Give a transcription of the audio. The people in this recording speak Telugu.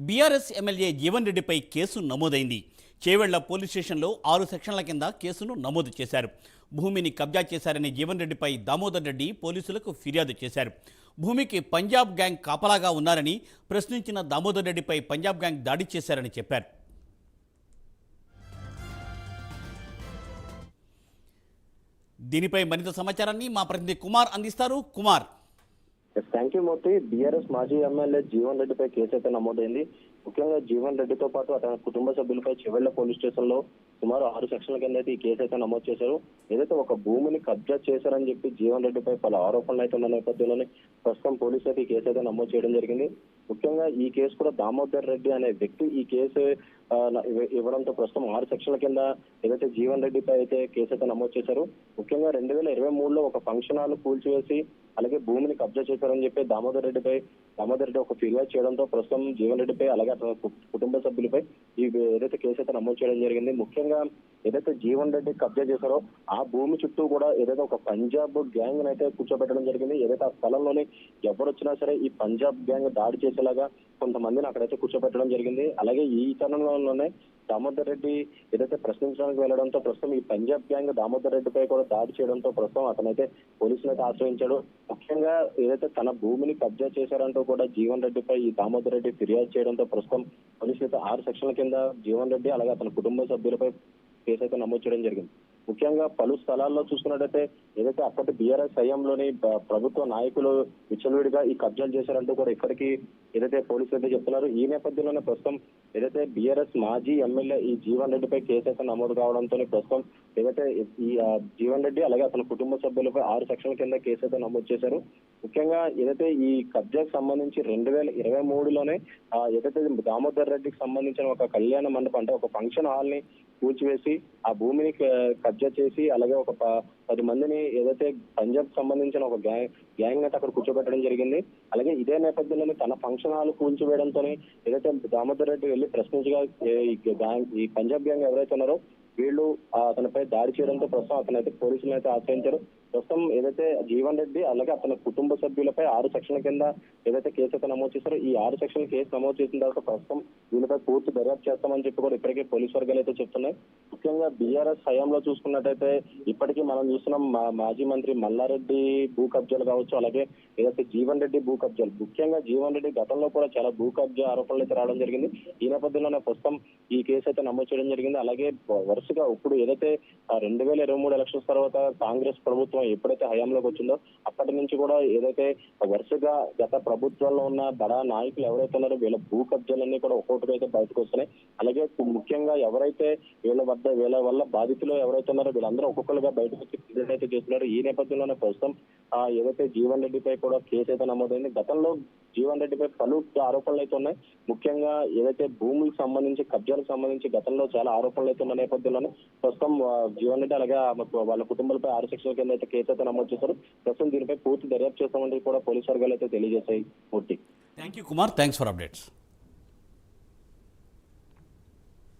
బీఆర్ఎస్ ఎమ్మెల్యే జీవన్ రెడ్డిపై కేసు నమోదైంది. చేవెళ్ల పోలీస్ స్టేషన్లో 6 సెక్షన్ల కింద కేసును నమోదు చేశారు. భూమిని కబ్జా చేశారని జీవన్ రెడ్డిపై దామోదర్ రెడ్డి పోలీసులకు ఫిర్యాదు చేశారు. భూమికి పంజాబ్ గ్యాంగ్ కాపలాగా ఉన్నారని ప్రశ్నించిన దామోదర్ రెడ్డిపై పంజాబ్ గ్యాంగ్ దాడి చేశారని చెప్పారు. దీనిపై మరింత సమాచారాన్ని మా ప్రతినిధి కుమార్ అందిస్తారు. Kumar, thank you Murthy. BRS మాజీ ఎమ్మెల్యే జీవన్ రెడ్డిపై కేసు అయితే నమోదైంది. ముఖ్యంగా జీవన్ రెడ్డితో పాటు అతని కుటుంబ సభ్యులపై చేవెళ్ల పోలీస్ స్టేషన్ లో సుమారు 6 సెక్షన్ల కింద అయితే ఈ కేసు అయితే నమోదు చేశారు. ఏదైతే ఒక భూమిని కబ్జా చేశారని చెప్పి జీవన్ రెడ్డిపై పలు ఆరోపణలు అయితే ఉన్న నేపథ్యంలోనే ప్రస్తుతం పోలీసులు అయితే ఈ కేసు అయితే నమోదు చేయడం జరిగింది. ముఖ్యంగా ఈ కేసు కూడా దామోదర్ రెడ్డి అనే వ్యక్తి ఈ కేసు ఇవ్వడంతో ప్రస్తుతం 6 సెక్షన్ల కింద ఏదైతే జీవన్ రెడ్డిపై అయితే కేసు అయితే నమోదు చేశారు. ముఖ్యంగా 2023లో ఒక ఫంక్షన్ హాల్ కూల్చివేసి అలాగే భూమిని కబ్జా చేశారని చెప్పి దామోదర్ రెడ్డి ఒక ఫిర్యాదు చేయడంతో ప్రస్తుతం జీవన్ రెడ్డిపై అలాగే అతని కుటుంబ సభ్యులపై ఈ ఏదైతే కేసు అయితే నమోదు చేయడం జరిగింది. ముఖ్యంగా ఏదైతే జీవన్ రెడ్డి కబ్జా చేశారో ఆ భూమి చుట్టూ కూడా ఏదైతే ఒక పంజాబ్ గ్యాంగ్ అయితే కూర్చోబెట్టడం జరిగింది. ఏదైతే ఆ స్థలంలోని ఎవరు వచ్చినా సరే ఈ పంజాబ్ గ్యాంగ్ దాడి చేసేలాగా కొంతమందిని అక్కడైతే కూర్చోబెట్టడం జరిగింది. అలాగే ఈ తరుణంలోనే దామోదర్ రెడ్డి ఏదైతే ప్రశ్నించడానికి వెళ్లడంతో ప్రస్తుతం ఈ పంజాబ్ గ్యాంగ్ దామోదర్ రెడ్డిపై కూడా దాడి చేయడంతో ప్రస్తుతం అతనైతే పోలీసులు అయితే ఆశ్రయించాడు. ముఖ్యంగా ఏదైతే తన భూమిని కబ్జా చేశారంటూ కూడా జీవన్ రెడ్డిపై ఈ దామోదర్ రెడ్డి ఫిర్యాదు చేయడంతో ప్రస్తుతం పోలీసులు అయితే 6 సెక్షన్ల కింద జీవన్ రెడ్డి అలాగే అతని కుటుంబ సభ్యులపై కేసు అయితే నమోదు చేయడం జరిగింది. ముఖ్యంగా పలు స్థలాల్లో చూసుకున్నట్టయితే ఏదైతే అప్పటి బీఆర్ఎస్ హయాంలోని ప్రభుత్వ నాయకులు విచ్చలవిడిగా ఈ కబ్జాలు చేశారంటూ కూడా ఇప్పటికీ ఏదైతే పోలీసులు అయితే చెప్తున్నారు. ఈ నేపథ్యంలోనే ప్రస్తుతం ఏదైతే బీఆర్ఎస్ మాజీ ఎమ్మెల్యే ఈ జీవన్ రెడ్డిపై కేసు అయితే నమోదు కావడంతో ప్రస్తుతం ఏదైతే ఈ జీవన్ రెడ్డి అలాగే అతని కుటుంబ సభ్యులపై 6 సెక్షన్ల కింద కేసు అయితే నమోదు చేశారు. ముఖ్యంగా ఏదైతే ఈ కబ్జాకు సంబంధించి 2023లోనే ఏదైతే దామోదర్ రెడ్డికి సంబంధించిన ఒక కళ్యాణ మండపం అంటే ఒక ఫంక్షన్ హాల్ ని కూల్చివేసి ఆ భూమిని కబ్జా చేసి అలాగే ఒక 10 మందిని ఏదైతే పంజాబ్ సంబంధించిన ఒక గ్యాంగ్ అయితే అక్కడ కూర్చోబెట్టడం జరిగింది. అలాగే ఇదే నేపథ్యంలోనే తన ఫంక్షన్ హాల్ కూల్చివేయడంతో ఏదైతే దామోదర్ రెడ్డి వెళ్లి ప్రశ్నించగా ఈ పంజాబ్ గ్యాంగ్ ఎవరైతే ఉన్నారో వీళ్ళు అతనిపై దాడి చేయడంతో ప్రస్తుతం అతనైతే పోలీసులను అయితే ఆశ్రయించారు. ప్రస్తుతం ఏదైతే జీవన్ రెడ్డి అలాగే అతని కుటుంబ సభ్యులపై 6 సెక్షన్ల కింద ఏదైతే కేసు అయితే నమోదు చేశారో ఈ 6 సెక్షన్ల కేసు నమోదు చేసిన తర్వాత ప్రస్తుతం వీళ్ళపై పూర్తి దర్యాప్తు చేస్తామని చెప్పి కూడా ఇప్పటికే పోలీసు వర్గాలు అయితే చెప్తున్నాయి. ముఖ్యంగా బీఆర్ఎస్ హయాంలో చూసుకున్నట్టయితే ఇప్పటికీ మనం చూస్తున్నాం మాజీ మంత్రి మల్లారెడ్డి భూ కబ్జాలు కావచ్చు అలాగే ఏదైతే జీవన్ రెడ్డి భూ కబ్జాలు ముఖ్యంగా జీవన్ రెడ్డి గతంలో కూడా చాలా భూ కబ్జా ఆరోపణలు అయితే రావడం జరిగింది. ఈ నేపథ్యంలోనే ప్రస్తుతం ఈ కేసు అయితే నమోదు చేయడం జరిగింది. అలాగే వరుసగా ఇప్పుడు ఏదైతే 2023 ఎలక్షన్స్ తర్వాత కాంగ్రెస్ ప్రభుత్వం ఎప్పుడైతే హయాంలోకి వచ్చిందో అప్పటి నుంచి కూడా ఏదైతే వరుసగా గత ప్రభుత్వంలో ఉన్న బడా నాయకులు ఎవరైతే ఉన్నారో వీళ్ళ భూ కబ్జాలన్నీ కూడా ఒక్కొక్కటి అయితే బయటకు వస్తున్నాయి. అలాగే ముఖ్యంగా ఎవరైతే వీళ్ళ వల్ల బాధితులు ఎవరైతే ఉన్నారో వీళ్ళందరూ ఒక్కొక్కరుగా బయటకు వచ్చి అయితే చేస్తున్నారు. ఈ నేపథ్యంలోనే ప్రస్తుతం ఏదైతే జీవన్ రెడ్డిపై కూడా కేసు అయితే నమోదైంది. గతంలో జీవన్ రెడ్డిపై పలు ఆరోపణలు అయితే ఉన్నాయి. ముఖ్యంగా ఏదైతే భూములకు సంబంధించి కబ్జాలకు సంబంధించి గతంలో చాలా ఆరోపణలు అయితే ఉన్న నేపథ్యంలోనే ప్రస్తుతం జీవన్ రెడ్డి అలాగే వాళ్ళ కుటుంబాలపై 6 సెక్షన్ల కింద అయితే కేసు అయితే నమోదు చేశారు. ప్రస్తుతం దీనిపై పూర్తి దర్యాప్తు చేస్తామని కూడా పోలీసు వర్గాలు అయితే తెలియజేశాయి. Murthy, thank you Kumar, thanks for updates.